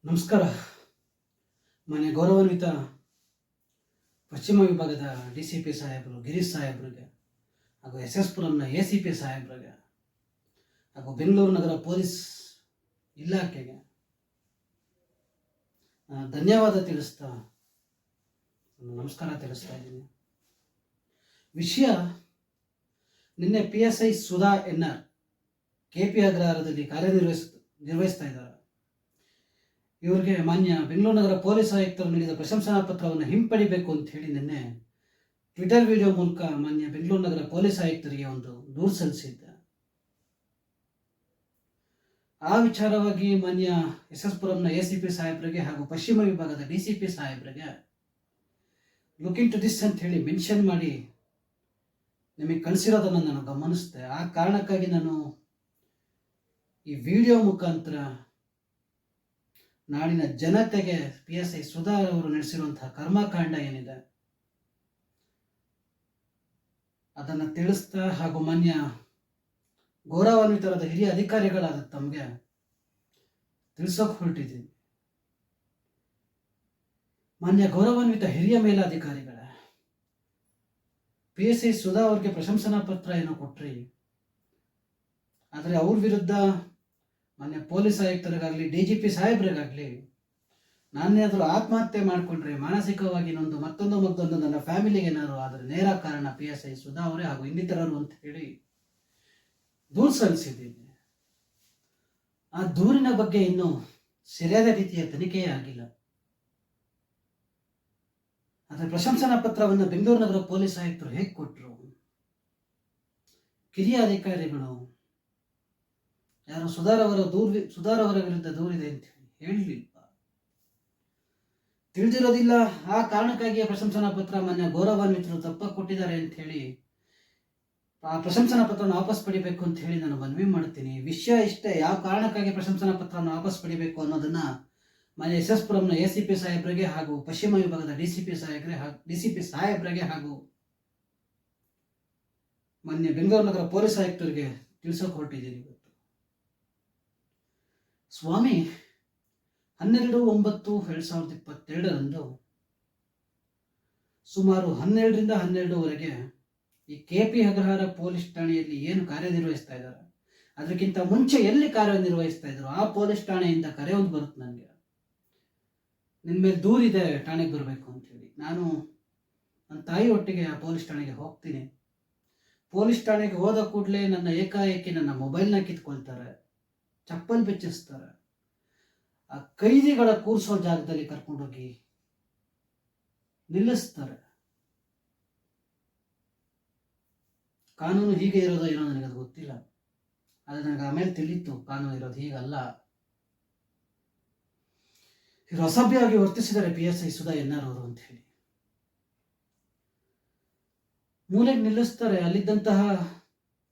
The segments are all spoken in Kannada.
ನಮಸ್ಕಾರ. ಮಾನ್ಯ ಗೌರವಾನ್ವಿತ ಪಶ್ಚಿಮ ವಿಭಾಗದ DCP ಸಾಹೇಬರು, ಗಿರೀಶ್ ಸಾಹೇಬರಿಗೆ ಹಾಗೂ SS ಪುರಂನ ACP ಸಾಹೇಬರಿಗೆ ಹಾಗೂ ಬೆಂಗಳೂರು ನಗರ ಪೊಲೀಸ್ ಇಲಾಖೆಗೆ ಧನ್ಯವಾದ ತಿಳಿಸ್ತಾ ನಮಸ್ಕಾರ ತಿಳಿಸ್ತಾ ಇದ್ದೀನಿ. ವಿಷಯ, ನಿನ್ನೆ PSI ಸುಧಾ NR KP ಅಗ್ರಹಾರದಲ್ಲಿ ನಿರ್ವಹಿಸ್ತಾ ಇದ್ದಾರೆ. ಇವರಿಗೆ ಮಾನ್ಯ ಬೆಂಗಳೂರು ನಗರ ಪೊಲೀಸ್ ಆಯುಕ್ತರು ನೀಡಿದ ಪ್ರಶಂಸನಾ ಪತ್ರವನ್ನು ಹಿಂಪಡಿಬೇಕು ಅಂತ ಹೇಳಿ ನಿನ್ನೆ ಟ್ವಿಟರ್ ವಿಡಿಯೋ ಮೂಲಕ ಮಾನ್ಯ ಬೆಂಗಳೂರು ನಗರ ಪೊಲೀಸ್ ಆಯುಕ್ತರಿಗೆ ಒಂದು ದೂರು ಸಲ್ಲಿಸಿದ್ದೆ. ಆ ವಿಚಾರವಾಗಿ ಮಾನ್ಯ SS ಪುರಂನ ACP ಸಾಹೇಬರಿಗೆ ಹಾಗೂ ಪಶ್ಚಿಮ ವಿಭಾಗದ DCP ಸಾಹೇಬರಿಗೆ ಲುಕ್ ಇನ್ ಟು ದಿಸ್ ಅಂತ ಹೇಳಿ ಮೆನ್ಷನ್ ಮಾಡಿ ನಿಮಗೆ ಕಳಿಸಿರೋದನ್ನು ನಾನು ಗಮನಿಸಿದೆ. ಆ ಕಾರಣಕ್ಕಾಗಿ ನಾನು ಈ ವಿಡಿಯೋ ಮುಖಾಂತರ ನಾಡಿನ ಜನತೆಗೆ PSI ಸುಧಾ ಅವರು ನಡೆಸಿರುವಂತಹ ಕರ್ಮಕಾಂಡ ಏನಿದೆ ಅದನ್ನು ತಿಳಿಸ್ತಾ ಹಾಗೂ ಮಾನ್ಯ ಗೌರವಾನ್ವಿತರಾದ ಹಿರಿಯ ಅಧಿಕಾರಿಗಳಾದ ತಮಗೆ ತಿಳಿಸೋಕೆ ಹೊರಟಿದ್ದೀನಿ. ಮಾನ್ಯ ಗೌರವಾನ್ವಿತ ಹಿರಿಯ ಮೇಲಾಧಿಕಾರಿಗಳ PSI ಸುಧಾ ಅವ್ರಿಗೆ ಪ್ರಶಂಸನಾ ಪತ್ರ ಏನೋ ಕೊಟ್ರಿ, ಆದರೆ ಅವ್ರ ವಿರುದ್ಧ ಮಾನ್ಯ ಪೊಲೀಸ್ ಆಯುಕ್ತರಿಗಾಗಲಿ DGP ಸಾಹೇಬ್ರಿಗಾಗಲಿ ನಾನೇನಾದರೂ ಆತ್ಮಹತ್ಯೆ ಮಾಡಿಕೊಂಡ್ರೆ ಮಾನಸಿಕವಾಗಿ ಮತ್ತೊಂದು ನನ್ನ ಫ್ಯಾಮಿಲಿಗೆ ಏನಾದ್ರು ಆದರೆ ನೇರ ಕಾರಣ PSI ಸುಧಾ ಅವರೇ ಹಾಗೂ ಇನ್ನಿತರರು ಅಂತ ಹೇಳಿ ದೂರು ಸಲ್ಲಿಸಿದ್ದೀನಿ. ಆ ದೂರಿನ ಬಗ್ಗೆ ಇನ್ನೂ ಸರಿಯಾದ ರೀತಿಯ ತನಿಖೆಯೇ ಆಗಿಲ್ಲ. ಆದರೆ ಪ್ರಶಂಸನಾ ಪತ್ರವನ್ನು ಬೆಂಗಳೂರು ನಗರ ಪೊಲೀಸ್ ಆಯುಕ್ತರು ಹೇಗೆ ಕೊಟ್ಟರು? ಕಿರಿಯ ಅಧಿಕಾರಿಗಳು ಯಾರು ಸುಧಾರವರ ವಿರುದ್ಧ ದೂರಿದೆ ಅಂತ ಹೇಳಲಿಲ್ಲ, ತಿಳಿದಿರೋದಿಲ್ಲ. ಆ ಕಾರಣಕ್ಕಾಗಿಯೇ ಪ್ರಶಂಸನಾ ಪತ್ರ ಮಾನ್ಯ ಗೌರವಾನ್ವಿತರು ತಪ್ಪಾಗಿ ಕೊಟ್ಟಿದ್ದಾರೆ ಅಂತ ಹೇಳಿ ಆ ಪ್ರಶಂಸನಾ ಪತ್ರವನ್ನು ವಾಪಸ್ ಪಡಿಬೇಕು ಅಂತ ಹೇಳಿ ನಾನು ಮನವಿ ಮಾಡ್ತೀನಿ. ವಿಷಯ ಇಷ್ಟೇ, ಯಾವ ಕಾರಣಕ್ಕಾಗಿ ಪ್ರಶಂಸನಾ ಪತ್ರವನ್ನು ವಾಪಸ್ ಪಡಿಬೇಕು ಅನ್ನೋದನ್ನ ಮಾನ್ಯ SS ಪುರಂನ ACP ಸಾಹೇಬರಿಗೆ ಹಾಗೂ ಪಶ್ಚಿಮ ವಿಭಾಗದ DCP ಸಾಹೇಬರಿಗೆ ಹಾಗೂ ಮಾನ್ಯ ಬೆಂಗಳೂರು ನಗರ ಪೊಲೀಸ್ ಆಯುಕ್ತರಿಗೆ ತಿಳಿಸೋಕೆ ಹೊರಟಿದ್ದೀನಿ. ಇವತ್ತು ಸ್ವಾಮಿ 12/9/2022 ಸುಮಾರು 12ರಿಂದ 12ವರೆಗೆ ಈ KP ಅಗ್ರಹಾರ ಪೊಲೀಸ್ ಠಾಣೆಯಲ್ಲಿ ಏನು ಕಾರ್ಯನಿರ್ವಹಿಸ್ತಾ ಇದ್ದಾರೆ, ಅದಕ್ಕಿಂತ ಮುಂಚೆ ಎಲ್ಲಿ ಕಾರ್ಯನಿರ್ವಹಿಸ್ತಾ ಇದ್ರು ಆ ಪೊಲೀಸ್ ಠಾಣೆಯಿಂದ ಕರೆ ಒಂದು ಬರುತ್ತೆ ನನಗೆ, ನಿನ್ನ ಮೇಲೆ ದೂರಿದೆ, ಠಾಣೆಗೆ ಬರಬೇಕು ಅಂತ ಹೇಳಿ. ನಾನು ನನ್ನ ತಾಯಿ ಒಟ್ಟಿಗೆ ಆ ಪೊಲೀಸ್ ಠಾಣೆಗೆ ಹೋಗ್ತೀನಿ. ಪೊಲೀಸ್ ಠಾಣೆಗೆ ಹೋದ ಕೂಡಲೇ ನನ್ನ ಏಕಾಏಕಿ ನನ್ನ ಮೊಬೈಲ್ನ ಕಿತ್ಕೊಳ್ತಾರೆ, ಚಪ್ಪಲ್ ಬೆಚ್ಚಿಸ್ತಾರೆ. ಆ ಕೈದಿಗಳ ಕೂರಿಸೋ ಜಾಗದಲ್ಲಿ ಕರ್ಕೊಂಡೋಗಿ ನಿಲ್ಲಿಸ್ತಾರೆ. ಕಾನೂನು ಹೀಗೆ ಇರೋದು ಏನೋ ನನಗದು ಗೊತ್ತಿಲ್ಲ, ಆದರೆ ನನಗೆ ಆಮೇಲೆ ತಿಳಿಯಿತು ಕಾನೂನು ಇರೋದು ಹೀಗಲ್ಲ. ಇವರು ಅಸಭ್ಯವಾಗಿ ವರ್ತಿಸಿದ್ದಾರೆ PSI ಸುಧಾ NR ಅವರು ಅಂತ ಹೇಳಿ. ಮೂಲೆಗೆ ನಿಲ್ಲಿಸ್ತಾರೆ. ಅಲ್ಲಿದ್ದಂತಹ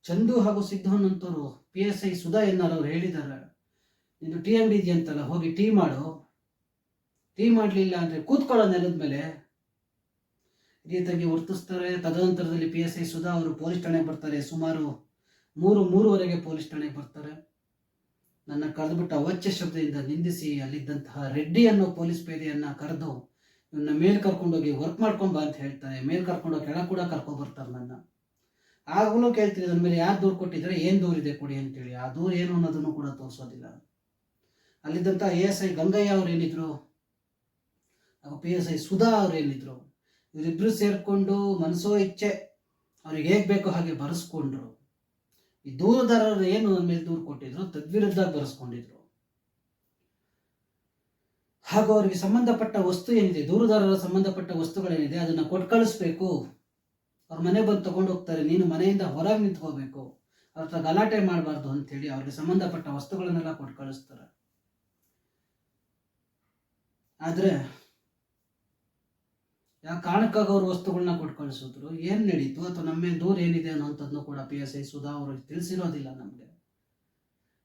ಚಂದು ಹಾಗೂ ಸಿದ್ದು ಅನ್ನೋಂಥವ್ರು PSI ಸುಧಾ NR ಅವರು ಹೇಳಿದ್ದಾರೆ, ನೀನು ಟೀ ಅಂಗಡಿ ಇದೆಯಂತಲ್ಲ, ಹೋಗಿ ಟೀ ಮಾಡು, ಟೀ ಮಾಡಲಿಲ್ಲ ಅಂದರೆ ಕೂತ್ಕೊಳ್ಳೋ ನೆಲದ ಮೇಲೆ ರೀತಿಯಾಗಿ ವರ್ತಿಸ್ತಾರೆ. ತದನಂತರದಲ್ಲಿ PSI ಸುಧಾ ಅವರು ಪೊಲೀಸ್ ಠಾಣೆಗೆ ಬರ್ತಾರೆ. ಸುಮಾರು 3:03ವರೆಗೆ ಪೊಲೀಸ್ ಠಾಣೆಗೆ ಬರ್ತಾರೆ. ನನ್ನ ಕರೆದುಬಿಟ್ಟು ಅವಾಚ್ಯ ಶಬ್ದದಿಂದ ನಿಂದಿಸಿ ಅಲ್ಲಿದ್ದಂತಹ ರೆಡ್ಡಿ ಅನ್ನೋ ಪೊಲೀಸ್ ಪೇದೆಯನ್ನು ಕರೆದು ಇವನ್ನ ಮೇಲ್ ಕರ್ಕೊಂಡೋಗಿ ವರ್ಕ್ ಮಾಡ್ಕೊಂಬ ಅಂತ ಹೇಳ್ತಾರೆ. ಮೇಲ್ ಕರ್ಕೊಂಡೋಗಿ ಕೆಳಗೆ ಕೂಡ ಕರ್ಕೊಂಡ್ಬರ್ತಾರೆ. ನನ್ನ ಆಗಲೂ ಕೇಳ್ತೀನಿ, ನನ್ನ ಮೇಲೆ ಯಾರು ದೂರು ಕೊಟ್ಟಿದ್ದಾರೆ, ಏನು ದೂರಿದೆ ಕೊಡಿ ಅಂತೇಳಿ. ಆ ದೂರು ಏನು ಅನ್ನೋದನ್ನು ಕೂಡ ತೋರಿಸೋದಿಲ್ಲ. ಅಲ್ಲಿದ್ದಂಥ ASI ಗಂಗಯ್ಯ ಅವ್ರು ಏನಿದ್ರು ಹಾಗೂ PSI ಸುಧಾ ಅವ್ರು ಏನಿದ್ರು, ಇವರಿಬ್ಬರು ಸೇರಿಕೊಂಡು ಮನಸೋ ಇಚ್ಛೆ ಅವ್ರಿಗೆ ಹೇಗೆ ಬೇಕೋ ಹಾಗೆ ಬರೆಸ್ಕೊಂಡ್ರು. ಈ ದೂರುದಾರರು ಏನು ನನ್ನ ಮೇಲೆ ದೂರು ಕೊಟ್ಟಿದ್ರು ತದ್ವಿರುದ್ಧ ಬರೆಸ್ಕೊಂಡಿದ್ರು. ಹಾಗೂ ಅವರಿಗೆ ಸಂಬಂಧಪಟ್ಟ ವಸ್ತು ಏನಿದೆ, ದೂರುದಾರರ ಸಂಬಂಧಪಟ್ಟ ವಸ್ತುಗಳೇನಿದೆ ಅದನ್ನು ಕೊಟ್ಟು ಕಳಿಸ್ಬೇಕು. ಅವ್ರ ಮನೆ ಬಂದು ತಗೊಂಡು ಹೋಗ್ತಾರೆ, ನೀನು ಮನೆಯಿಂದ ಹೊರಗೆ ನಿಂತ್ಕೋಬೇಕು, ಅವ್ರ ಹತ್ರ ಗಲಾಟೆ ಮಾಡಬಾರ್ದು ಅಂತೇಳಿ ಅವ್ರಿಗೆ ಸಂಬಂಧಪಟ್ಟ ವಸ್ತುಗಳನ್ನೆಲ್ಲ ಕೊಟ್ಟು ಕಳಿಸ್ತಾರೆ. ಆದರೆ ಯಾವ ಕಾರಣಕ್ಕಾಗಿ ಅವ್ರ ವಸ್ತುಗಳನ್ನ ಕೊಟ್ಟು ಕಳಿಸಿದ್ರು, ಏನು ನಡೀತು ಅಥವಾ ನಮ್ಮ ಮೇಲೆ ದೂರ ಏನಿದೆ ಅನ್ನೋಂಥದ್ದನ್ನು ಕೂಡ PSI ಸುಧಾ ಅವರು ತಿಳಿಸಿರೋದಿಲ್ಲ ನಮಗೆ.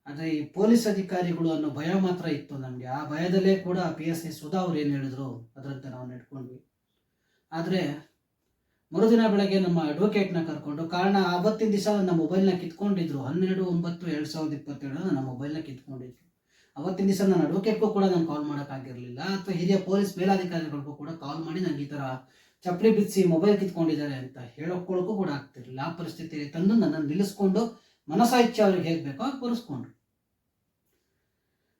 ಆದರೆ ಈ ಪೊಲೀಸ್ ಅಧಿಕಾರಿಗಳು ಅನ್ನೋ ಭಯ ಮಾತ್ರ ಇತ್ತು ನಮಗೆ. ಆ ಭಯದಲ್ಲೇ ಕೂಡ PSI ಸುಧಾ ಅವ್ರು ಏನು ಹೇಳಿದ್ರು ಅದರಂತೆ ನಾವು ನಡ್ಕೊಂಡ್ವಿ. ಆದರೆ ಮರುದಿನ ಬೆಳಗ್ಗೆ ನಮ್ಮ ಅಡ್ವೊಕೇಟ್ನ ಕರ್ಕೊಂಡು, ಕಾರಣ ಆವತ್ತಿನ ದಿವಸ ನನ್ನ ಮೊಬೈಲ್ನ ಕಿತ್ಕೊಂಡಿದ್ರು. 12/9/2022 ನನ್ನ ಮೊಬೈಲ್ನ ಕಿತ್ಕೊಂಡಿದ್ರು. ಅವತ್ತಿನ ದಿವಸ ನನ್ನ ಅಡ್ವೊಕೇಟ್ಗೂ ಕೂಡ ನಾನು ಕಾಲ್ ಮಾಡೋಕ್ಕಾಗಿರಲಿಲ್ಲ, ಅಥವಾ ಹಿರಿಯ ಪೊಲೀಸ್ ಮೇಲಾಧಿಕಾರಿಗಳಿಗೂ ಕೂಡ ಕಾಲ್ ಮಾಡಿ ನಂಗೆ ಈ ಥರ ಚಪ್ಪಲಿ ಬಿಚ್ಚಿ ಮೊಬೈಲ್ ಕಿತ್ಕೊಂಡಿದ್ದಾರೆ ಅಂತ ಹೇಳೋಕ್ಕೊಳಕ್ಕೂ ಕೂಡ ಆಗ್ತಿರಲಿಲ್ಲ. ಆ ಪರಿಸ್ಥಿತಿಯಲ್ಲಿ ತಂದು ನನ್ನನ್ನು ನಿಲ್ಲಿಸ್ಕೊಂಡು ಮನಸಾಯಿಚ್ಛೆ ಅವ್ರಿಗೆ ಹೇಗೆ ಬೇಕೋ ಹಾಗೆ ಬರೆಸ್ಕೊಂಡ್ರು.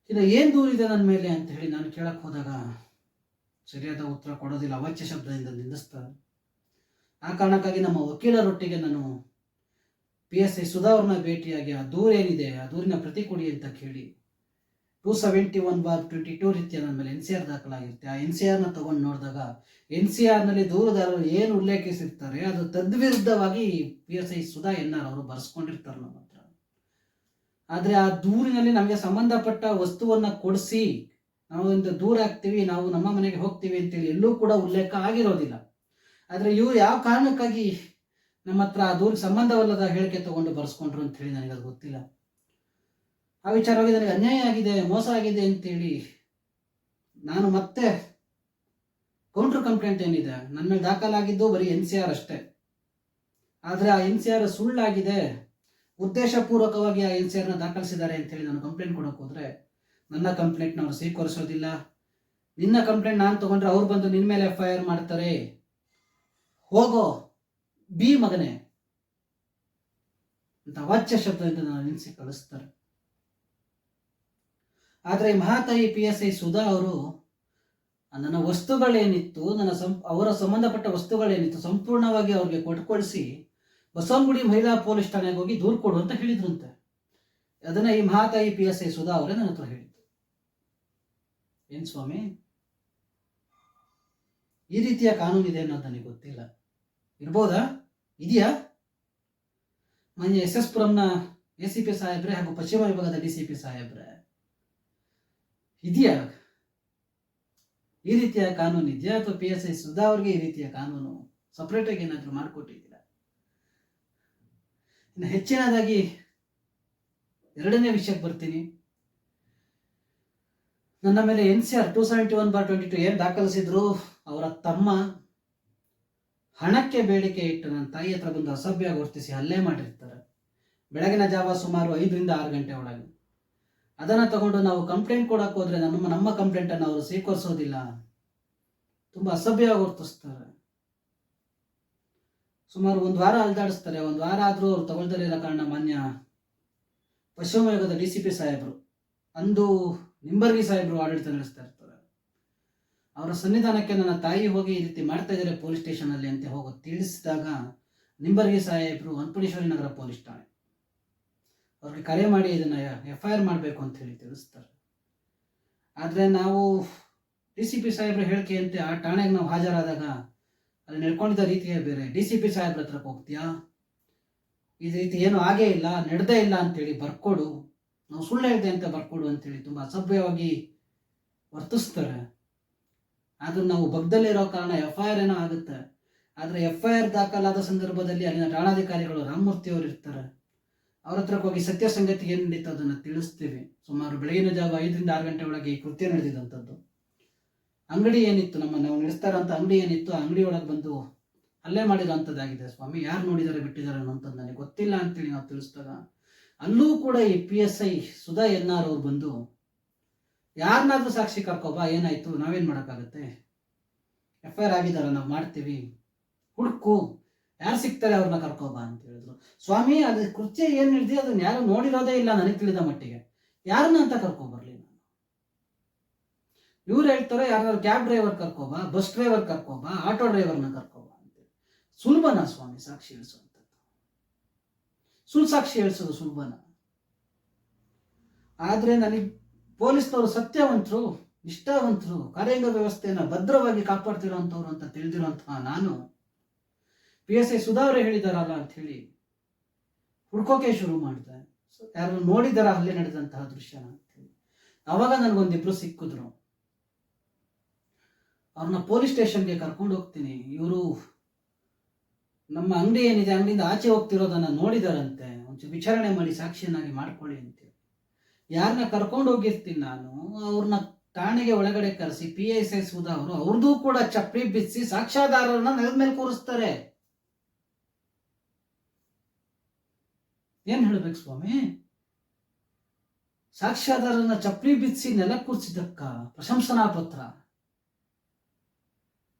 ಇನ್ನು ಏನು ದೂರಿದೆ ನನ್ನ ಮೇಲೆ ಅಂತ ಹೇಳಿ ನಾನು ಕೇಳಕ್ಕೆ ಹೋದಾಗ ಸರಿಯಾದ ಉತ್ತರ ಕೊಡೋದಿಲ್ಲ, ಅವಾಚ್ಯ ಶಬ್ದದಿಂದ ನಿಂದಿಸ್ತಾರೆ. ಆ ಕಾರಣಕ್ಕಾಗಿ ನಮ್ಮ ವಕೀಲರೊಟ್ಟಿಗೆ ನಾನು PSI ಸುಧಾ ಅವ್ರನ್ನ ಭೇಟಿಯಾಗಿ ಆ ದೂರ ಏನಿದೆ ಆ ದೂರಿನ ಪ್ರತಿ ಕೊಡಿ ಅಂತ ಕೇಳಿ 271/22 ರೀತಿಯ ನನ್ನ ಮೇಲೆ NCR ದಾಖಲಾಗಿರುತ್ತೆ. ಆ NCRನ ತಗೊಂಡು ನೋಡಿದಾಗ NCRನಲ್ಲಿ ದೂರುದಾರರು ಏನು ಉಲ್ಲೇಖಿಸಿರ್ತಾರೆ ಅದು ತದ್ವಿರುದ್ಧವಾಗಿ PSI ಸುಧಾ NR ಅವರು ಬರೆಸ್ಕೊಂಡಿರ್ತಾರೆ ನಮ್ಮ ಹತ್ರ. ಆದರೆ ಆ ದೂರಿನಲ್ಲಿ ನಮಗೆ ಸಂಬಂಧಪಟ್ಟ ವಸ್ತುವನ್ನು ಕೊಡಿಸಿ ನಾವು ಇಂದ ದೂರ ಆಗ್ತೀವಿ, ನಾವು ನಮ್ಮ ಮನೆಗೆ ಹೋಗ್ತೀವಿ ಅಂತೇಳಿ ಎಲ್ಲೂ ಕೂಡ ಉಲ್ಲೇಖ ಆಗಿರೋದಿಲ್ಲ. ಆದರೆ ಇವರು ಯಾವ ಕಾರಣಕ್ಕಾಗಿ ನಮ್ಮ ಹತ್ರ ಆ ದೂರಿಗೆ ಸಂಬಂಧವಲ್ಲದ ಹೇಳಿಕೆ ತಗೊಂಡು ಬರೆಸ್ಕೊಂಡ್ರು ಅಂತ ಹೇಳಿ ನನಗೆ ಅದು ಗೊತ್ತಿಲ್ಲ. ಆ ವಿಚಾರವಾಗಿ ನನಗೆ ಅನ್ಯಾಯ ಆಗಿದೆ, ಮೋಸ ಆಗಿದೆ ಅಂತೇಳಿ ನಾನು ಮತ್ತೆ ಕೌಂಟರ್ ಕಂಪ್ಲೇಂಟ್ ಏನಿದೆ ನನ್ನ ಮೇಲೆ ದಾಖಲಾಗಿದ್ದು ಬರೀ NCR ಅಷ್ಟೇ. ಆದರೆ ಆ NCR ಸುಳ್ಳಾಗಿದೆ, ಉದ್ದೇಶಪೂರ್ವಕವಾಗಿ ಆ NCRನ ದಾಖಲಿಸಿದ್ದಾರೆ ಅಂತೇಳಿ ನಾನು ಕಂಪ್ಲೇಂಟ್ ಕೊಡೋಕೆ ಹೋದರೆ ನನ್ನ ಕಂಪ್ಲೇಂಟ್ನ ಅವ್ರು ಸ್ವೀಕರಿಸೋದಿಲ್ಲ. ನಿನ್ನ ಕಂಪ್ಲೇಂಟ್ ನಾನು ತೊಗೊಂಡ್ರೆ ಅವ್ರು ಬಂದು ನಿನ್ನ ಮೇಲೆ FIR ಮಾಡ್ತಾರೆ, ಹೋಗೋ ಬಿ ಮಗನೇ ಅಂತ ಅವಾಚ್ಯ ಶಬ್ದದಿಂದ ನಾನು ನಿಲ್ಲಿಸಿ ಕಳಿಸ್ತಾರೆ. ಆದರೆ ಮಹಾತಾಯಿ PSI ಸುಧಾ ಅವರು ನನ್ನ ವಸ್ತುಗಳೇನಿತ್ತು, ಅವರ ಸಂಬಂಧಪಟ್ಟ ವಸ್ತುಗಳೇನಿತ್ತು ಸಂಪೂರ್ಣವಾಗಿ ಅವ್ರಿಗೆ ಕೊಟ್ಕೊಳಿಸಿ ಬಸವನಗುಡಿ ಮಹಿಳಾ ಪೊಲೀಸ್ ಠಾಣೆಗೆ ಹೋಗಿ ದೂರು ಕೊಡು ಅಂತ ಹೇಳಿದ್ರಂತೆ. ಅದನ್ನ ಈ ಮಹಾತಾಯಿ PSI ಸುಧಾ ಅವರೇ ನನ್ನ ಹತ್ರ ಹೇಳಿದ್ರು. ಏನ್ ಸ್ವಾಮಿ, ಈ ರೀತಿಯ ಕಾನೂನು ಇದೆ ಅನ್ನೋದು ನನಗೆ ಗೊತ್ತಿಲ್ಲ. ಇರ್ಬೋದಾ? ಇದೆಯಾ? ಮಾನ್ಯ SS ಪುರಂನ ACP ಸಾಹೇಬ್ರೆ ಹಾಗೂ ಪಶ್ಚಿಮ ವಿಭಾಗದ DCP ಸಾಹೇಬ್ರೆ, ಇದೆಯಾ ಈ ರೀತಿಯ ಕಾನೂನು? ಇದೆಯಾ ಅಥವಾ PSI ಸುಧಾ ಅವ್ರಿಗೆ ಈ ರೀತಿಯ ಕಾನೂನು ಸಪ್ರೇಟಾಗಿ ಏನಾದರೂ ಮಾಡಿಕೊಟ್ಟಿದ್ದೀರಾ? ಇನ್ನು ಹೆಚ್ಚಿನದಾಗಿ ಎರಡನೇ ವಿಷಯಕ್ಕೆ ಬರ್ತೀನಿ. ನನ್ನ ಮೇಲೆ NCR 271/22 ಏನು ದಾಖಲಿಸಿದ್ರು, ಅವರ ತಮ್ಮ ಹಣಕ್ಕೆ ಬೇಡಿಕೆ ಇಟ್ಟು ನನ್ನ ತಾಯಿ ಹತ್ರ ಬಂದು ಅಸಭ್ಯವಾಗಿ ವರ್ತಿಸಿ ಹಲ್ಲೆ ಮಾಡಿರ್ತಾರೆ ಬೆಳಗಿನ ಜಾವ ಸುಮಾರು 5ರಿಂದ 6 ಗಂಟೆ ಒಳಗೆ. ಅದನ್ನು ತಗೊಂಡು ನಾವು ಕಂಪ್ಲೇಂಟ್ ಕೊಡಕ್ಕೆ ಹೋದ್ರೆ ನಮ್ಮ ಕಂಪ್ಲೇಂಟನ್ನು ಅವರು ಸ್ವೀಕರಿಸೋದಿಲ್ಲ, ತುಂಬ ಅಸಭ್ಯವಾಗಿ ವರ್ತಿಸ್ತಾರೆ. ಸುಮಾರು 1 ವಾರ ಅಲ್ದಾಡಿಸ್ತಾರೆ. 1 ವಾರ ಆದರೂ ಅವ್ರು ತಗೊಳ್ದಲೇ ಇರೋ ಕಾರಣ ಮಾನ್ಯ ಪಶ್ಚಿಮ ವಿಭಾಗದ DCP ಸಾಹೇಬರು, ಅಂದು ನಿಂಬರ್ಗಿ ಸಾಹೇಬರು ಆಡಳಿತ ನಡೆಸ್ತಾ ಇರ್ತಾರೆ. ಅವರ ಸನ್ನಿಧಾನಕ್ಕೆ ನನ್ನ ತಾಯಿ ಹೋಗಿ ಈ ರೀತಿ ಮಾಡ್ತಾ ಇದ್ದಾರೆ ಪೊಲೀಸ್ ಸ್ಟೇಷನಲ್ಲಿ ಅಂತ ಹೋಗಿ ತಿಳಿಸಿದಾಗ ನಿಂಬರ್ಗಿ ಸಾಹೇಬರು ಅನ್ಪುಣೇಶ್ವರಿ ನಗರ ಪೊಲೀಸ್ ಠಾಣೆ ಅವ್ರಿಗೆ ಕರೆ ಮಾಡಿ ಇದನ್ನು FIR ಮಾಡಬೇಕು ಅಂತ ಹೇಳಿ ತಿಳಿಸ್ತಾರೆ. ಆದರೆ ನಾವು DCP ಸಾಹೇಬ್ರ ಹೇಳಿಕೆಯಂತೆ ಆ ಠಾಣೆಗೆ ನಾವು ಹಾಜರಾದಾಗ ಅಲ್ಲಿ ನಡ್ಕೊಂಡಿದ್ದ ರೀತಿಯೇ ಬೇರೆ. DCP ಸಾಹೇಬ್ರ ಹತ್ರಕ್ಕೆ ಹೋಗ್ತೀಯಾ, ಈ ರೀತಿ ಏನು ಆಗೇ ಇಲ್ಲ, ನಡೆದೇ ಇಲ್ಲ ಅಂತೇಳಿ ಬರ್ಕೊಡು, ನಾವು ಸುಳ್ಳು ಹೇಳಿದೆ ಅಂತ ಬರ್ಕೊಡು ಅಂತೇಳಿ ತುಂಬ ಅಸಭ್ಯವಾಗಿ ವರ್ತಿಸ್ತಾರೆ. ಆದ್ರೂ ನಾವು ಬಗ್ದಲ್ಲಿರೋ ಕಾರಣ FIR ಏನೋ ಆಗುತ್ತೆ. ಆದರೆ FIR ದಾಖಲಾದ ಸಂದರ್ಭದಲ್ಲಿ ಅಲ್ಲಿನ ಠಾಣಾಧಿಕಾರಿಗಳು ರಾಮಮೂರ್ತಿ ಅವರು ಇರ್ತಾರೆ. ಅವ್ರ ಹತ್ರಕ್ಕೆ ಹೋಗಿ ಸತ್ಯ ಸಂಗತಿ ಏನು ನಡೀತು ಅದನ್ನು ತಿಳಿಸ್ತೀವಿ. ಸುಮಾರು ಬೆಳಗಿನ ಜಾವ 5ರಿಂದ 6 ಗಂಟೆ ಒಳಗೆ ಈ ಕೃತ್ಯ ನಡೆದಿದ್ದಂಥದ್ದು. ಅಂಗಡಿ ಏನಿತ್ತು, ನಾವು ನಡೆಸ್ತಾ ಇರೋಂಥ ಅಂಗಡಿ ಏನಿತ್ತು, ಆ ಅಂಗಡಿ ಒಳಗೆ ಬಂದು ಹಲ್ಲೆ ಮಾಡಿರೋಂಥದ್ದಾಗಿದೆ ಸ್ವಾಮಿ, ಯಾರು ನೋಡಿದ್ದಾರೆ ಬಿಟ್ಟಿದ್ದಾರೆ ಅನ್ನೋಂಥದ್ದು ನನಗೆ ಗೊತ್ತಿಲ್ಲ ಅಂತೇಳಿ ನಾವು ತಿಳಿಸಿದಾಗ ಅಲ್ಲೂ ಕೂಡ ಈ PSI ಸುಧಾ NR ಅವ್ರು ಬಂದು ಯಾರನ್ನಾದ್ರೂ ಸಾಕ್ಷಿ ಕರ್ಕೋಬಾ, ಏನಾಯ್ತು, ನಾವೇನು ಮಾಡೋಕ್ಕಾಗುತ್ತೆ, FIR ಆಗಿದಾರ, ನಾವು ಮಾಡ್ತೀವಿ, ಹುಡುಕು, ಯಾರು ಸಿಗ್ತಾರೆ ಅವ್ರನ್ನ ಕರ್ಕೋಬಾ ಅಂತ ಹೇಳಿದ್ರು. ಸ್ವಾಮಿ, ಅದು ಕೃತ್ಯ ಏನು ನಡೆದಿದೆ ಅದನ್ನ ಯಾರು ನೋಡಿರೋದೇ ಇಲ್ಲ ನನಗೆ ತಿಳಿದ ಮಟ್ಟಿಗೆ, ಯಾರನ್ನ ಅಂತ ಕರ್ಕೊಬರ್ಲಿ ನಾನು. ಇವ್ರು ಹೇಳ್ತಾರೆ ಯಾರು ಕ್ಯಾಬ್ ಡ್ರೈವರ್ ಕರ್ಕೋಬಾ, ಬಸ್ ಡ್ರೈವರ್ ಕರ್ಕೋಬಾ, ಆಟೋ ಡ್ರೈವರ್ನ ಕರ್ಕೋಬಾ ಅಂತೇಳಿ. ಸುಲಭನಾ ಸ್ವಾಮಿ ಸಾಕ್ಷಿ ಹೇಳಿಸುವಂಥದ್ದು? ಸುಳ್ಳು ಸಾಕ್ಷಿ ಹೇಳಿಸೋದು ಸುಲಭನಾ? ಆದರೆ ನನಗೆ ಪೊಲೀಸ್ನವರು ಸತ್ಯವಂತರು, ನಿಷ್ಠಾವಂತರು, ಕಾರ್ಯಾಂಗ ವ್ಯವಸ್ಥೆಯನ್ನು ಭದ್ರವಾಗಿ ಕಾಪಾಡ್ತಿರೋಂಥವ್ರು ಅಂತ ತಿಳಿದಿರೋಂತಹ ನಾನು PSI ಸುಧಾ ಅವರೇ ಹೇಳಿದಾರಲ್ಲ ಅಂತ ಹೇಳಿ ಹುಡ್ಕೋಕೆ ಶುರು ಮಾಡಿದೆ. ಯಾರು ನೋಡಿದಾರ ಅಲ್ಲೇ ನಡೆದಂತಹ ದೃಶ್ಯನ ಅಂತ ಹೇಳಿ. ಅವಾಗ ನನಗೊಂದಿಬ್ರು ಸಿಕ್ಕಿದ್ರು. ಅವ್ರನ್ನ ಪೊಲೀಸ್ ಸ್ಟೇಷನ್ಗೆ ಕರ್ಕೊಂಡು ಹೋಗ್ತೀನಿ, ಇವರು ನಮ್ಮ ಅಂಗಡಿ ಏನಿದೆ ಅಂಗಡಿಯಿಂದ ಆಚೆ ಹೋಗ್ತಿರೋದನ್ನ ನೋಡಿದಾರಂತೆ, ಒಂಚೂರು ವಿಚಾರಣೆ ಮಾಡಿ ಸಾಕ್ಷಿಯನ್ನಾಗಿ ಮಾಡ್ಕೊಳ್ಳಿ ಅಂತೇಳಿ. ಯಾರನ್ನ ಕರ್ಕೊಂಡು ಹೋಗಿರ್ತೀನಿ ನಾನು, ಅವ್ರನ್ನ ಠಾಣೆಗೆ ಒಳಗಡೆ ಕರೆಸಿ PSI ಸುಧಾ ಅವರು ಅವ್ರದ್ದು ಕೂಡ ಚಪ್ಪಲಿ ಬಿಚ್ಚಿ ಸಾಕ್ಷ್ಯಾಧಾರರನ್ನ ನೆಲದ ಮೇಲೆ ಕೂರಿಸ್ತಾರೆ. ಏನ್ ಹೇಳ್ಬೇಕು ಸ್ವಾಮಿ? ಸಾಕ್ಷ್ಯಾಧಾರನ ಚಪ್ಪಲಿ ಬಿಚ್ಚಿ ನೆಲ ಕೂರಿಸಿದ್ದಕ್ಕ ಪ್ರಶಂಸನಾ ಪತ್ರ.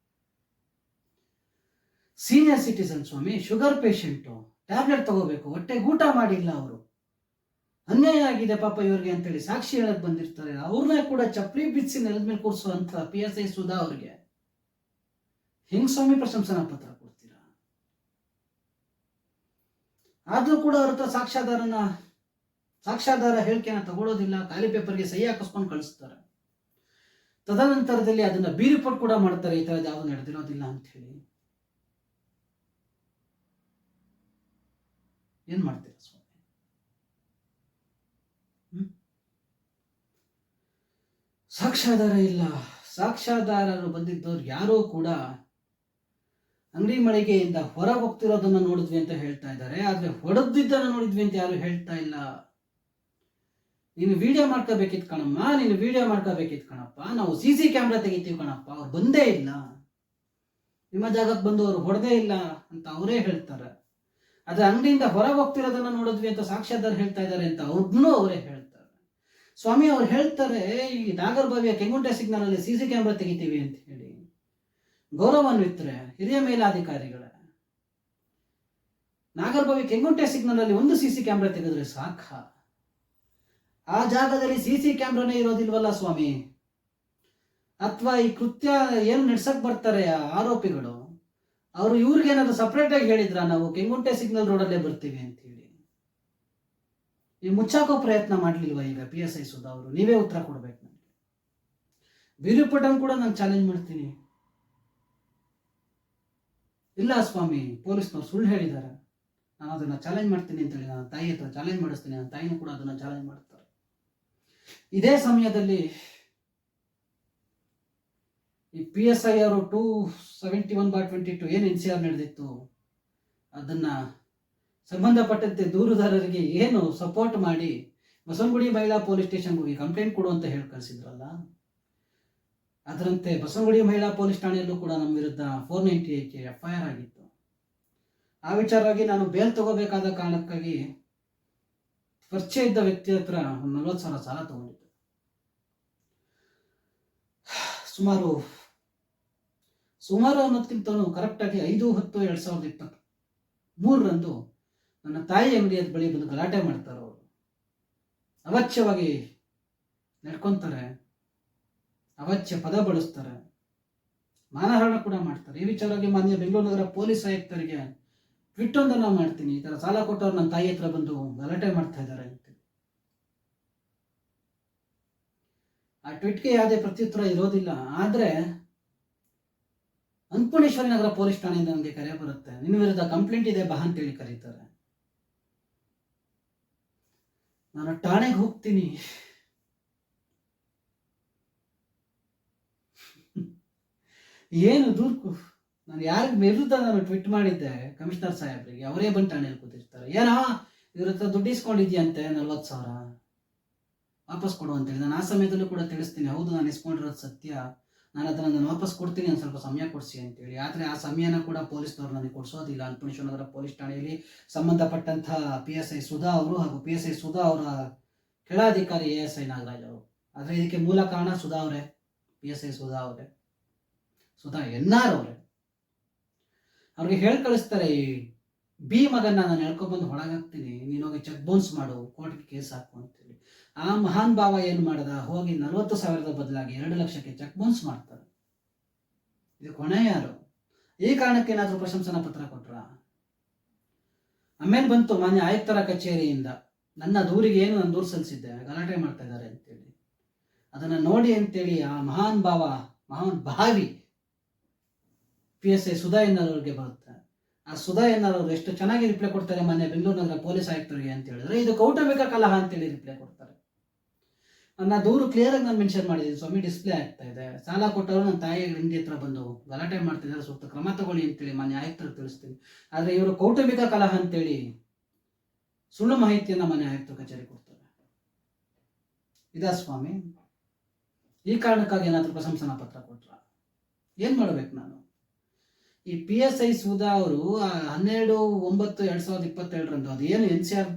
ಸೀನಿಯರ್ ಸಿಟಿಸನ್ ಸ್ವಾಮಿ, ಶುಗರ್ ಪೇಷಂಟು, ಟ್ಯಾಬ್ಲೆಟ್ ತಗೋಬೇಕು, ಹೊಟ್ಟೆ ಊಟ ಮಾಡಿಲ್ಲ, ಅವರು ಅನ್ಯಾಯ ಆಗಿದೆ ಪಾಪ ಇವ್ರಿಗೆ ಅಂತೇಳಿ ಸಾಕ್ಷಿ ಹೇಳಕ್ ಬಂದಿರ್ತಾರೆ. ಅವ್ರನ್ನ ಕೂಡ ಚಪ್ಪಲಿ ಬಿಚ್ಚಿ ನೆಲದ ಮೇಲೆ ಕೂರಿಸುವಂತ PSI ಸುಧಾ ಅವ್ರಿಗೆ ಹೆಂಗ್ ಸ್ವಾಮಿ ಪ್ರಶಂಸನಾ ಪತ್ರ ಕೊಡ್ತೀರಾ? ಆದ್ರೂ ಕೂಡ ಅವ್ರ ಹತ್ರ ಸಾಕ್ಷ್ಯಾಧಾರ ಹೇಳಿಕೆನ ತಗೊಳ್ಳೋದಿಲ್ಲ, ಖಾಲಿ ಪೇಪರ್ಗೆ ಸಹಿ ಹಾಕಿಸ್ಕೊಂಡು ಕಳಿಸ್ತಾರೆ. ತದನಂತರದಲ್ಲಿ ಅದನ್ನ ಬಿ ರಿಪೋರ್ಟ್ ಕೂಡ ಮಾಡ್ತಾರೆ, ಈ ತರದ್ದು ಯಾವುದು ನಡೆದಿರೋದಿಲ್ಲ ಅಂತ ಹೇಳಿ. ಏನ್ ಮಾಡ್ತೀರಾ ಸ್ವಾಮಿ? ಸಾಕ್ಷ್ಯಾಧಾರ ಇಲ್ಲ. ಸಾಕ್ಷ್ಯಾಧಾರರು ಬಂದಿದ್ದವ್ರು ಯಾರೂ ಕೂಡ ಅಂಗಡಿ ಮಳಿಗೆಯಿಂದ ಹೊರಗೆ ಹೋಗ್ತಿರೋದನ್ನ ನೋಡಿದ್ವಿ ಅಂತ ಹೇಳ್ತಾ ಇದ್ದಾರೆ, ಆದ್ರೆ ಹೊಡೆದಿದ್ದನ್ನ ನೋಡಿದ್ವಿ ಅಂತ ಯಾರು ಹೇಳ್ತಾ ಇಲ್ಲ. ನೀನು ವಿಡಿಯೋ ಮಾಡ್ಕೋಬೇಕಿತ್ತು ಕಣಮ್ಮ, ನೀನು ವಿಡಿಯೋ ಮಾಡ್ಕೋಬೇಕಿತ್ತು ಕಣಪ್ಪ, ನಾವು CC ಕ್ಯಾಮ್ರಾ ತೆಗಿತೀವಿ ಕಣಪ್ಪ, ಅವ್ರು ಬಂದೇ ಇಲ್ಲ, ನಿಮ್ಮ ಜಾಗಕ್ಕೆ ಬಂದು ಅವ್ರು ಹೊಡೆದೇ ಇಲ್ಲ ಅಂತ ಅವರೇ ಹೇಳ್ತಾರೆ. ಆದ್ರೆ ಅಂಗಡಿಯಿಂದ ಹೊರಗೆ ಹೋಗ್ತಿರೋದನ್ನ ನೋಡಿದ್ವಿ ಅಂತ ಸಾಕ್ಷ್ಯಾಧಾರ ಹೇಳ್ತಾ ಇದ್ದಾರೆ ಅಂತ ಅವ್ರನ್ನೂ ಅವರೇ ಹೇಳ್ತಾರೆ. ಸ್ವಾಮಿ ಅವ್ರು ಹೇಳ್ತಾರೆ, ಈ ನಾಗರಬಾವಿಯ ಕೆಂಗುಂಟೆ ಸಿಗ್ನಲ್ ಅಲ್ಲಿ CC ಕ್ಯಾಮ್ರಾ ತೆಗಿತೀವಿ ಅಂತ ಹೇಳಿ. ಗೌರವಾನ್ವಿತರೆ, ಹಿರಿಯ ಮೇಲಾಧಿಕಾರಿಗಳ, ನಾಗರಬಾವಿ ಕೆಂಗುಂಟೆ ಸಿಗ್ನಲ್ ಅಲ್ಲಿ ಒಂದು CC ಕ್ಯಾಮ್ರಾ ತೆಗೆದ್ರೆ ಸಾಕ? ಆ ಜಾಗದಲ್ಲಿ CC ಕ್ಯಾಮ್ರಾನೇ ಇರೋದಿಲ್ವಲ್ಲ ಸ್ವಾಮಿ? ಅಥವಾ ಈ ಕೃತ್ಯ ಏನು ನಡೆಸಕ್ ಬರ್ತಾರೆ ಆರೋಪಿಗಳು, ಅವರು ಇವ್ರಿಗೇನಾದ್ರು ಸಪ್ರೇಟ್ ಆಗಿ ಹೇಳಿದ್ರ ನಾವು ಕೆಂಗುಂಟೆ ಸಿಗ್ನಲ್ ರೋಡಲ್ಲೇ ಬರ್ತೀವಿ ಅಂತ ಹೇಳಿ? ಈ ಮುಚ್ಚಾಕೋ ಪ್ರಯತ್ನ ಮಾಡ್ಲಿಲ್ವಾ ಈಗ PSI ಸುಧಾ ಅವರು? ನೀವೇ ಉತ್ತರ ಕೊಡ್ಬೇಕು ನನಗೆ. ಬೀರುಪಟನ್ ಕೂಡ ನಾನು ಚಾಲೆಂಜ್ ಮಾಡ್ತೀನಿ. ಇಲ್ಲ ಸ್ವಾಮಿ, ಪೊಲೀಸ್ನವ್ರು ಸುಳ್ಳು ಹೇಳಿದ್ದಾರೆ, ನಾನು ಅದನ್ನ ಚಾಲೆಂಜ್ ಮಾಡ್ತೀನಿ ಅಂತ ಹೇಳಿ ನನ್ನ ತಾಯಿ ಹತ್ರ ಚಾಲೆಂಜ್ ಮಾಡಿಸ್ತೀನಿ, ನನ್ನ ತಾಯಿನೂ ಕೂಡ ಅದನ್ನ ಚಾಲೆಂಜ್ ಮಾಡ್ತಾರೆ. ಇದೇ ಸಮಯದಲ್ಲಿ ಈ PSI ಅವರು 271/22 ಏನು NCR ನಡೆದಿತ್ತು ಅದನ್ನ ಸಂಬಂಧಪಟ್ಟಂತೆ ದೂರುದಾರರಿಗೆ ಏನು ಸಪೋರ್ಟ್ ಮಾಡಿ ಬಸವನಗುಡಿ ಮಹಿಳಾ ಪೊಲೀಸ್ ಸ್ಟೇಷನ್ ಹೋಗಿ ಕಂಪ್ಲೇಂಟ್ ಕೊಡು ಅಂತ ಹೇಳಿ ಕಳಿಸಿದ್ರಲ್ಲ, ಅದರಂತೆ ಬಸವನಗುಡಿ ಮಹಿಳಾ ಪೊಲೀಸ್ ಠಾಣೆಯಲ್ಲೂ ಕೂಡ ನಮ್ಮ ವಿರುದ್ಧ 498 FIR ಆಗಿತ್ತು. ಆ ವಿಚಾರವಾಗಿ ನಾನು ಬೇಲ್ ತಗೋಬೇಕಾದ ಕಾರಣಕ್ಕಾಗಿ ಪರಿಚಯ ಇದ್ದ ವ್ಯಕ್ತಿ ಹತ್ರ 40,000 ಸಾಲ ತಗೊಂಡಿದ್ದೆ. ಸುಮಾರು ಅನ್ನೋದಕ್ಕಿಂತ ಕರೆಕ್ಟಾಗಿ 5/10/2023 ನನ್ನ ತಾಯಿ ಅಂಗಡಿಯ ಬಳಿ ಬಂದು ಗಲಾಟೆ ಮಾಡ್ತಾರೆ. ಅವರು ಅವಾಚ್ಯವಾಗಿ ನಡ್ಕೊಂತಾರೆ, ಅವಾಚ್ಯ ಪದ ಬಳಸ್ತಾರೆ, ಮಾನಹಾರ ಕೂಡ ಮಾಡ್ತಾರೆ. ಈ ವಿಚಾರವಾಗಿ ಮಾನ್ಯ ಬೆಂಗಳೂರು ನಗರ ಪೊಲೀಸ್ ಆಯುಕ್ತರಿಗೆ ಟ್ವೀಟ್ ಒಂದನ್ನ ಮಾಡ್ತೀನಿ, ಈ ತರ ಸಾಲ ಕೊಟ್ಟವ್ರು ನನ್ನ ತಾಯಿ ಹತ್ರ ಬಂದು ಗಲಾಟೆ ಮಾಡ್ತಾ ಇದ್ದಾರೆ ಅಂತ. ಆ ಟ್ವೀಟ್ಗೆ ಯಾವುದೇ ಪ್ರತ್ಯುತ್ತರ ಇರೋದಿಲ್ಲ. ಆದ್ರೆ ಅನ್ನಪೂರ್ಣೇಶ್ವರಿ ನಗರ ಪೊಲೀಸ್ ಠಾಣೆಯಿಂದ ನನಗೆ ಕರೆ ಬರುತ್ತೆ, ನಿನ್ನ ವಿರುದ್ಧ ಕಂಪ್ಲೇಂಟ್ ಇದೆ ಬಾ ಅಂತೇಳಿ ಕರೀತಾರೆ. ನಾನು ಠಾಣೆಗೆ ಹೋಗ್ತೀನಿ. ಏನು ದೂರ್ಕು, ನಾನು ಯಾರ ವಿರುದ್ಧ ನಾನು ಟ್ವೀಟ್ ಮಾಡಿದ್ದೆ ಕಮಿಷನರ್ ಸಾಹೇಬ್ರಿಗೆ, ಅವರೇ ಬಂದು ಠಾಣೆಯಲ್ಲಿ ಕೂತಿರ್ತಾರೆ. ಏನೋ ಇವ್ರ ಹತ್ರ ದುಡ್ಡು ಇಸ್ಕೊಂಡಿದ್ಯಂತೆ 40,000 ವಾಪಸ್ ಕೊಡು ಅಂತೇಳಿ. ನಾನು ಆ ಸಮಯದಲ್ಲೂ ಕೂಡ ತಿಳಿಸ್ತೀನಿ, ಹೌದು ನಾನು ಇಸ್ಕೊಂಡಿರೋದು ಸತ್ಯ, ನಾನು ಅದನ್ನು ವಾಪಸ್ ಕೊಡ್ತೀನಿ, ಒಂದು ಸ್ವಲ್ಪ ಸಮಯ ಕೊಡಿಸಿ ಅಂತೇಳಿ. ಆದರೆ ಆ ಸಮಯನ ಕೂಡ ಪೊಲೀಸ್ನವ್ರು ನನಗೆ ಕೊಡಿಸೋದಿಲ್ಲ. ಅನ್ನಪೂರ್ಣೇಶ್ವರ ನಗರ ಪೊಲೀಸ್ ಠಾಣೆಯಲ್ಲಿ ಸಂಬಂಧಪಟ್ಟಂತಹ PSI ಸುಧಾ ಅವರು ಹಾಗೂ PSI ಸುಧಾ ಅವರ ಕೆಳಾಧಿಕಾರಿ ASI ನಾಗರಾಜ್ ಅವರು. ಆದರೆ ಇದಕ್ಕೆ ಮೂಲ ಕಾರಣ ಸುಧಾ ಅವರೇ, PSI ಸುಧಾ ಅವರೇ, ಸುಧಾ NR ಅವರೇ. ಅವ್ರಿಗೆ ಹೇಳಿ ಕಳಿಸ್ತಾರೆ, ಬಿ ಮಗನ್ನ ನಾನು ಎಳ್ಕೊಂಡ್ಬಂದು ಹೊಳಗಾಗ್ತೀನಿ, ನೀನೋಗಿ ಚೆಕ್ ಬೌನ್ಸ್ ಮಾಡು, ಕೋರ್ಟ್ಗೆ ಕೇಸ್ ಹಾಕು ಅಂತೇಳಿ. ಆ ಮಹಾನ್ ಭಾವ ಏನು ಮಾಡದ, ಹೋಗಿ 40,000 ಬದಲಾಗಿ 2 ಲಕ್ಷಕ್ಕೆ ಚೆಕ್ ಬೌನ್ಸ್ ಮಾಡ್ತಾರೆ. ಇದು ಕೊನೆ ಯಾರು? ಈ ಕಾರಣಕ್ಕೆ ಏನಾದರೂ ಪ್ರಶಂಸನಾ ಪತ್ರ ಕೊಟ್ರ? ಆಮೇಲೆ ಬಂತು ಮಾನ್ಯ ಆಯುಕ್ತರ ಕಚೇರಿಯಿಂದ ನನ್ನ ದೂರಿಗೆ ಏನು ನಾನು ದೂರು ಸಲ್ಲಿಸಿದ್ದೆ, ಗಲಾಟೆ ಮಾಡ್ತಾ ಇದ್ದಾರೆ ಅಂತೇಳಿ. ಅದನ್ನ ನೋಡಿ ಅಂತೇಳಿ ಆ ಮಹಾನ್ ಭಾವಿ PSI ಸುಧಾ NR ಅವ್ರಿಗೆ ಬರುತ್ತೆ. ಆ ಸುಧಾ NR ಅವರು ಎಷ್ಟು ಚೆನ್ನಾಗಿ ರಿಪ್ಲೈ ಕೊಡ್ತಾರೆ ಮಾನ್ಯ ಬೆಂಗಳೂರು ನಗರ ಪೊಲೀಸ್ ಆಯುಕ್ತರಿಗೆ ಅಂತ ಹೇಳಿದ್ರೆ, ಇದು ಕೌಟುಂಬಿಕ ಕಲಹ ಅಂತೇಳಿ ರಿಪ್ಲೈ ಕೊಡ್ತಾರೆ. ನನ್ನ ದೂರು ಕ್ಲಿಯರ್ ಆಗಿ ನಾನು ಮೆನ್ಷನ್ ಮಾಡಿದ್ದೀನಿ ಸ್ವಾಮಿ, ಡಿಸ್ಪ್ಲೇ ಆಗ್ತಾ ಇದೆ. ಸಾಲ ಕೊಟ್ಟವರು ನನ್ನ ತಾಯಿ ಅಂಗಡಿ ಹತ್ರ ಬಂದು ಗಲಾಟೆ ಮಾಡ್ತಿದ್ದಾರೆ, ಸೂಕ್ತ ಕ್ರಮ ತಗೊಳ್ಳಿ ಅಂತೇಳಿ ಮಾನ್ಯ ಆಯುಕ್ತರಿಗೆ ತಿಳಿಸ್ತೀನಿ. ಆದ್ರೆ ಇವರು ಕೌಟುಂಬಿಕ ಕಲಹ ಅಂತೇಳಿ ಸುಳ್ಳು ಮಾಹಿತಿಯನ್ನ ಮಾನ್ಯ ಆಯುಕ್ತರ ಕಚೇರಿ ಕೊಡ್ತಾರೆ. ಇದಾ ಸ್ವಾಮಿ? ಈ ಕಾರಣಕ್ಕಾಗಿ ಏನಾದರೂ ಪ್ರಶಂಸನಾ ಪತ್ರ ಕೊಟ್ರ? ಏನ್ ಮಾಡ್ಬೇಕು ನಾನು? ಈ PSI ಸುಧಾ ಅವರು 12/9/2022 ಅದು ಏನು NCR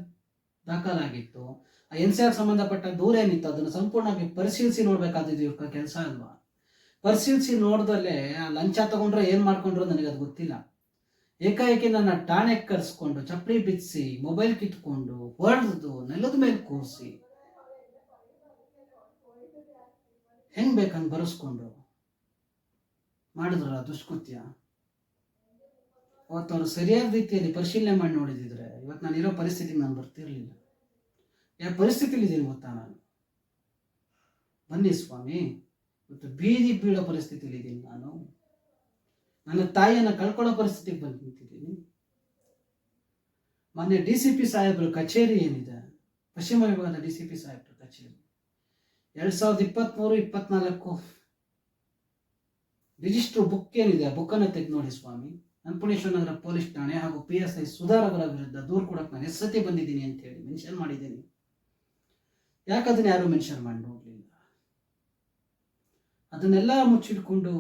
ದಾಖಲಾಗಿತ್ತು NCR ಸಂಬಂಧಪಟ್ಟ ದೂರ ಏನಿತ್ತು ಅದನ್ನು ಸಂಪೂರ್ಣವಾಗಿ ಪರಿಶೀಲಿಸಿ ನೋಡ್ಬೇಕಾದಿದ್ದು ಇವ್ರ ಕೆಲಸ ಅಲ್ವಾ? ಪರಿಶೀಲಿಸಿ ನೋಡ್ದಲ್ಲೇ ಲಂಚ ತಗೊಂಡ್ರೆ ಏನ್ ಮಾಡ್ಕೊಂಡ್ರು ನನಗೆ ಅದು ಗೊತ್ತಿಲ್ಲ. ಏಕಾಏಕಿ ನನ್ನ ಠಾಣೆಗೆ ಕರೆಸ್ಕೊಂಡು ಚಪ್ಪಲಿ ಬಿಚ್ಚಿಸಿ ಮೊಬೈಲ್ ಕಿತ್ಕೊಂಡು ಹೊಡೆದು ನೆಲದ ಮೇಲೆ ಕೂರಿಸಿ ಹೆಂಗ್ ಬೇಕಂಗ್ ಬರೆಸ್ಕೊಂಡು ಮಾಡಿದ್ರಲ್ಲ ದುಷ್ಕೃತ್ಯ. ಅವತ್ತು ಅವರು ಸರಿಯಾದ ರೀತಿಯಲ್ಲಿ ಪರಿಶೀಲನೆ ಮಾಡಿ ನೋಡಿದಿದ್ರೆ ಇವತ್ತು ನಾನು ಇರೋ ಪರಿಸ್ಥಿತಿಗೆ ನಾನು ಬರ್ತಿರ್ಲಿಲ್ಲ. ಯಾವ ಪರಿಸ್ಥಿತಿಲಿ ಇದ್ದೀನಿ ಗೊತ್ತಾ ನಾನು? ಬನ್ನಿ ಸ್ವಾಮಿ, ಇವತ್ತು ಬೀದಿ ಬೀಳೋ ಪರಿಸ್ಥಿತಿಲಿ ಇದ್ದೀನಿ ನಾನು. ನನ್ನ ತಾಯಿಯನ್ನು ಕಳ್ಕೊಳ್ಳೋ ಪರಿಸ್ಥಿತಿಗೆ ಬಂದು ನಿಂತಿದ್ದೀನಿ. ಮೊನ್ನೆ DCP ಸಾಹೇಬ್ರ ಕಚೇರಿ ಏನಿದೆ, ಪಶ್ಚಿಮ ವಿಭಾಗದ DCP ಸಾಹೇಬ್ರ ಕಚೇರಿ 2023-24 ರಿಜಿಸ್ಟರ್ ಬುಕ್ ಏನಿದೆ ಆ ಬುಕ್ಕನ್ನು ತೆಗೆದು ನೋಡಿ ಸ್ವಾಮಿ. ಅನ್ನಪೂರ್ಣೇಶ್ವರ ನಗರ ಪೊಲೀಸ್ ಠಾಣೆ ಹಾಗೂ PSI ಸುಧಾರವರ ವಿರುದ್ಧ ದೂರು ಕೊಡಕ್ಕೆ ನಾನು ಎಷ್ಟು ಸತಿ ಬಂದಿದ್ದೀನಿ ಅಂತ ಹೇಳಿ ಮೆನ್ಷನ್ ಮಾಡಿದ್ದೀನಿ. ಯಾಕದನ್ನ ಯಾರು ಮೆನ್ಷನ್ ಮಾಡಿ ನೋಡಲಿಲ್ಲ? ಅದನ್ನೆಲ್ಲ ಮುಚ್ಚಿಟ್ಕೊಂಡು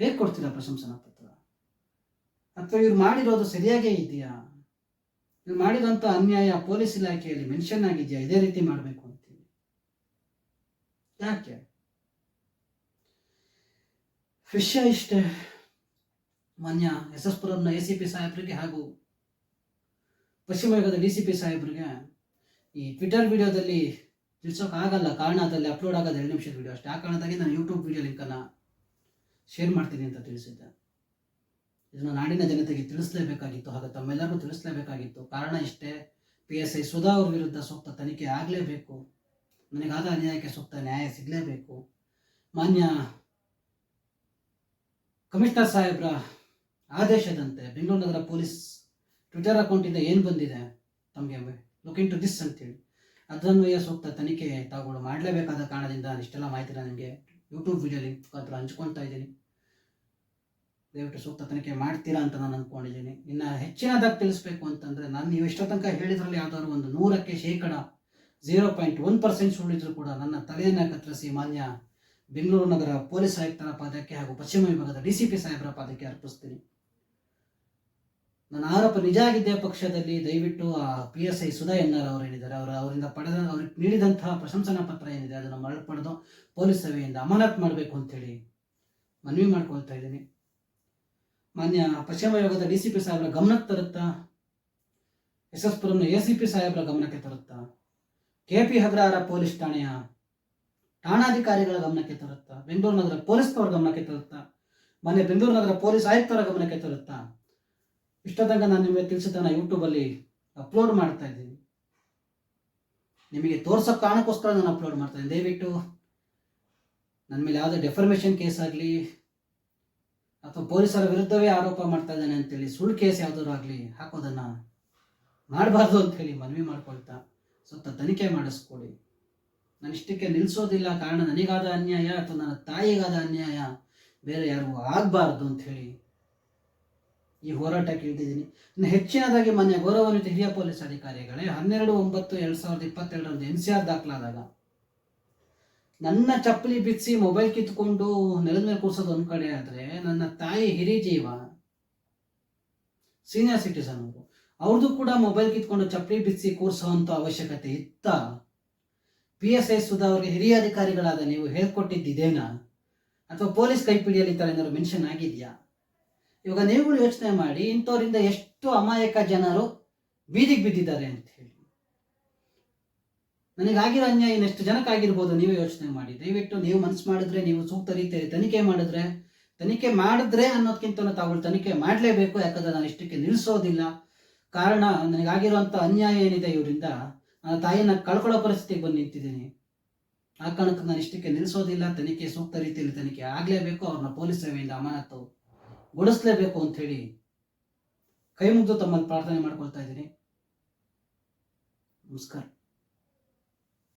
ಹೇಗೆ ಕೊಡ್ತೀರಾ ಪ್ರಶಂಸನಾ ಪತ್ರ? ಅಥವಾ ಇವ್ರು ಮಾಡಿರೋದು ಸರಿಯಾಗೇ ಇದೆಯಾ? ಇವ್ರು ಮಾಡಿರೋಂಥ ಅನ್ಯಾಯ ಪೊಲೀಸ್ ಇಲಾಖೆಯಲ್ಲಿ ಮೆನ್ಷನ್ ಆಗಿದೆಯಾ ಇದೇ ರೀತಿ ಮಾಡಬೇಕು ಅಂತೇಳಿ? ಯಾಕೆ? ವಿಷಯ ಇಷ್ಟೇ. ಮಾನ್ಯ SS ಪುರಂನ ACP ಸಾಹೇಬ್ರಿಗೆ ಹಾಗೂ ಪಶ್ಚಿಮ ವಿಭಾಗದ DCP ಸಾಹೇಬ್ರಿಗೆ ಈ ಟ್ವಿಟರ್ ವಿಡಿಯೋದಲ್ಲಿ ತಿಳಿಸೋಕ್ಕಾಗಲ್ಲ, ಕಾರಣ ಅದಲ್ಲಿ ಅಪ್ಲೋಡ್ ಆಗೋದು 2 ನಿಮಿಷದ ವಿಡಿಯೋ ಅಷ್ಟೇ. ಆ ಕಾರಣದಾಗಿ ನಾನು ಯೂಟ್ಯೂಬ್ ವಿಡಿಯೋ ಲಿಂಕನ್ನು ಶೇರ್ ಮಾಡ್ತೀನಿ ಅಂತ ತಿಳಿಸಿದ್ದೆ. ಇದನ್ನು ನಾಡಿನ ಜನತೆಗೆ ತಿಳಿಸಲೇಬೇಕಾಗಿತ್ತು, ಹಾಗೆ ತಮ್ಮೆಲ್ಲರಿಗೂ ತಿಳಿಸಲೇಬೇಕಾಗಿತ್ತು. ಕಾರಣ ಇಷ್ಟೇ, PSI ಸುಧಾ ಅವ್ರ ವಿರುದ್ಧ ಸೂಕ್ತ ತನಿಖೆ ಆಗಲೇಬೇಕು. ನನಗಾದ ಅನ್ಯಾಯಕ್ಕೆ ಸೂಕ್ತ ನ್ಯಾಯ ಸಿಗಲೇಬೇಕು. ಮಾನ್ಯ ಕಮಿಷನರ್ ಸಾಹೇಬ್ರ ಆದೇಶದಂತೆ ಬೆಂಗಳೂರು ನಗರ ಪೊಲೀಸ್ ಟ್ವಿಟರ್ ಅಕೌಂಟಿಂದ ಏನು ಬಂದಿದೆ ತಮಗೆ ಲುಕ್ ಇನ್ ಟು ದಿಸ್ ಅಂತೇಳಿ ಅದನ್ವಯ ಸೂಕ್ತ ತನಿಖೆ ತಾವುಗಳು ಮಾಡಲೇಬೇಕಾದ ಕಾರಣದಿಂದ ಇಷ್ಟೆಲ್ಲ ಮಾಹಿತಿನ ನಿಮಗೆ ಯೂಟ್ಯೂಬ್ ವಿಡಿಯೋ ಲಿಂಕ್ ಮುಖಾಂತರ ಹಂಚ್ಕೊಳ್ತಾ ಇದ್ದೀನಿ. ದಯವಿಟ್ಟು ಸೂಕ್ತ ತನಿಖೆ ಮಾಡ್ತೀರಾ ಅಂತ ನಾನು ಅಂದ್ಕೊಂಡಿದ್ದೀನಿ. ಇನ್ನು ಹೆಚ್ಚಿನದಾಗಿ ತಿಳಿಸ್ಬೇಕು ಅಂತಂದರೆ ನಾನು ನೀವು ಇಷ್ಟೋ ತನಕ ಹೇಳಿದ್ರಲ್ಲಿ ಯಾವ್ದಾದ್ರು ಒಂದು 100ಕ್ಕೆ 0.1% ಸುಳ್ಳಿದ್ರು ಕೂಡ ನನ್ನ ತಲೆಯನ್ನು ಕತ್ತರಿಸಿ ಮಾನ್ಯ ಬೆಂಗಳೂರು ನಗರ ಪೊಲೀಸ್ ಆಯುಕ್ತರ ಪಾದಕ್ಕೆ ಹಾಗೂ ಪಶ್ಚಿಮ ವಿಭಾಗದ DCP ಸಾಹೇಬರ ಪಾದಕ್ಕೆ ಅರ್ಪಿಸ್ತೀನಿ. ನನ್ನ ಆರೋಪ ನಿಜ ಆಗಿದ್ದೇ ಪಕ್ಷದಲ್ಲಿ ದಯವಿಟ್ಟು ಆ PSI ಸುಧಾ ಎನ್ನಾರ್ ಅವರು ಏನಿದ್ದಾರೆ ಅವರಿಂದ ಅವ್ರಿಗೆ ನೀಡಿದಂತಹ ಪ್ರಶಂಸನಾ ಪತ್ರ ಏನಿದೆ ಅದನ್ನು ಮರಳು ಪಡೆದು ಪೊಲೀಸ್ ಸೇವೆಯಿಂದ ಅಮಾನತ್ ಮಾಡಬೇಕು ಅಂತೇಳಿ ಮನವಿ ಮಾಡ್ಕೊಳ್ತಾ ಇದ್ದೀನಿ. ಮಾನ್ಯ ಪಶ್ಚಿಮ ವಿಭಾಗದ DCP ಸಾಹೇಬರ ಗಮನಕ್ಕೆ ತರುತ್ತಾ, SS ಪುರಂನ ACP ಸಾಹೇಬರ ಗಮನಕ್ಕೆ ತರುತ್ತಾ, KP ಅಗ್ರಹಾರ ಪೊಲೀಸ್ ಠಾಣೆಯ ಠಾಣಾಧಿಕಾರಿಗಳ ಗಮನಕ್ಕೆ ತರುತ್ತಾ, ಬೆಂಗಳೂರು ನಗರ ಪೊಲೀಸ್ನವರ ಗಮನಕ್ಕೆ ತರುತ್ತಾ, ಮೊನ್ನೆ ಬೆಂಗಳೂರು ನಗರ ಪೊಲೀಸ್ ಆಯುಕ್ತರ ಗಮನಕ್ಕೆ ತರುತ್ತಾ ಇಷ್ಟೊತ್ತಂಗ ನಾನು ನಿಮಗೆ ತಿಳಿಸಿದ್ದನ್ನು ಯೂಟ್ಯೂಬಲ್ಲಿ ಅಪ್ಲೋಡ್ ಮಾಡ್ತಾ ಇದ್ದೀನಿ. ನಿಮಗೆ ತೋರ್ಸೋ ಕಾರಣಕ್ಕೋಸ್ಕರ ನಾನು ಅಪ್ಲೋಡ್ ಮಾಡ್ತಾ ಇದ್ದೀನಿ. ದಯವಿಟ್ಟು ನನ್ನ ಮೇಲೆ ಯಾವುದೇ ಡೆಫರ್ಮೇಷನ್ ಕೇಸ್ ಆಗಲಿ ಅಥವಾ ಪೊಲೀಸರ ವಿರುದ್ಧವೇ ಆರೋಪ ಮಾಡ್ತಾ ಇದ್ದಾನೆ ಅಂತೇಳಿ ಸುಳ್ಳು ಕೇಸ್ ಯಾವುದಾದ್ರು ಆಗಲಿ ಹಾಕೋದನ್ನು ಮಾಡಬಾರ್ದು ಅಂಥೇಳಿ ಮನವಿ ಮಾಡ್ಕೊಳ್ತಾ ಸ್ವಲ್ಪ ತನಿಖೆ ಮಾಡಿಸ್ಕೊಡಿ. ನಾನು ಇಷ್ಟಕ್ಕೆ ನಿಲ್ಲಿಸೋದಿಲ್ಲ. ಕಾರಣ ನನಗಾದ ಅನ್ಯಾಯ ಅಥವಾ ನನ್ನ ತಾಯಿಗಾದ ಅನ್ಯಾಯ ಬೇರೆ ಯಾರಿಗೂ ಆಗಬಾರ್ದು ಅಂಥೇಳಿ ಈ ಹೋರಾಟಕ್ಕೆ ಇಳಿದಿದ್ದೀನಿ. ಇನ್ನು ಹೆಚ್ಚಿನದಾಗಿ ಮಾನ್ಯ ಗೌರವಾನ್ವಿತ ಹಿರಿಯ ಪೊಲೀಸ್ ಅಧಿಕಾರಿಗಳೇ, 12/9/2022 NCR ದಾಖಲಾದಾಗ ನನ್ನ ಚಪ್ಪಲಿ ಬಿಚ್ಚಿ ಮೊಬೈಲ್ ಕಿತ್ಕೊಂಡು ನೆಲದ ಮೇಲೆ ಕೂರ್ಸೋದು ಒಂದು ಕಡೆ ಆದರೆ, ನನ್ನ ತಾಯಿ ಹಿರಿ ಜೀವ ಸೀನಿಯರ್ ಸಿಟಿಸನ್ ಅವ್ರದ್ದು ಕೂಡ ಮೊಬೈಲ್ ಕಿತ್ಕೊಂಡು ಚಪ್ಪಲಿ ಬಿಚ್ಚಿ ಕೂರಿಸೋವಂಥ ಅವಶ್ಯಕತೆ ಇತ್ತ? PSI ಸುಧಾ ಅವರಿಗೆ ಹಿರಿಯ ಅಧಿಕಾರಿಗಳಾದ ನೀವು ಹೇಳ್ಕೊಟ್ಟಿದ್ದೇನಾ? ಅಥವಾ ಪೊಲೀಸ್ ಕೈಪಿಡಿಯಲ್ಲಿ ಈ ಥರ ಏನಾದ್ರು ಮೆನ್ಷನ್ ಆಗಿದೆಯಾ? ಇವಾಗ ನೀವುಗಳು ಯೋಚನೆ ಮಾಡಿ, ಇಂಥವರಿಂದ ಎಷ್ಟು ಅಮಾಯಕ ಜನರು ಬೀದಿಗೆ ಬಿದ್ದಿದ್ದಾರೆ ಅಂತ ಹೇಳಿ. ನನಗಾಗಿರೋ ಅನ್ಯಾಯ ಇನ್ನೆಷ್ಟು ಜನಕ್ಕಾಗಿರ್ಬೋದು ನೀವೇ ಯೋಚನೆ ಮಾಡಿ. ದಯವಿಟ್ಟು ನೀವು ಮನಸ್ಸು ಮಾಡಿದ್ರೆ, ನೀವು ಸೂಕ್ತ ರೀತಿಯಲ್ಲಿ ತನಿಖೆ ಮಾಡಿದ್ರೆ ಅನ್ನೋದಕ್ಕಿಂತ ತಾವುಗಳು ತನಿಖೆ ಮಾಡಲೇಬೇಕು. ಯಾಕಂದ್ರೆ ನಾನು ಇಷ್ಟಕ್ಕೆ ನಿಲ್ಲಿಸೋದಿಲ್ಲ. ಕಾರಣ ನನಗಾಗಿರುವಂಥ ಅನ್ಯಾಯ ಏನಿದೆ ಇವರಿಂದ ನನ್ನ ತಾಯಿಯನ್ನು ಕಳ್ಕೊಳ್ಳೋ ಪರಿಸ್ಥಿತಿಗೆ ಬಂದು ನಿಂತಿದ್ದೀನಿ. ಆ ಕಾರಣಕ್ಕೆ ನಾನು ಇಷ್ಟಕ್ಕೆ ನಿಲ್ಲಿಸೋದಿಲ್ಲ. ತನಿಖೆ ಸೂಕ್ತ ರೀತಿಯಲ್ಲಿ ತನಿಖೆ ಆಗಲೇಬೇಕು. ಅವ್ರನ್ನ ಪೊಲೀಸ್ ಸೇವೆಯಿಂದ ಅಮಾನತು ಗೊಳಿಸಲೇಬೇಕು ಅಂಥೇಳಿ ಕೈ ಮುಗಿದು ತಮ್ಮಲ್ಲಿ ಪ್ರಾರ್ಥನೆ ಮಾಡ್ಕೊಳ್ತಾ ಇದ್ದೀನಿ. ನಮಸ್ಕಾರ.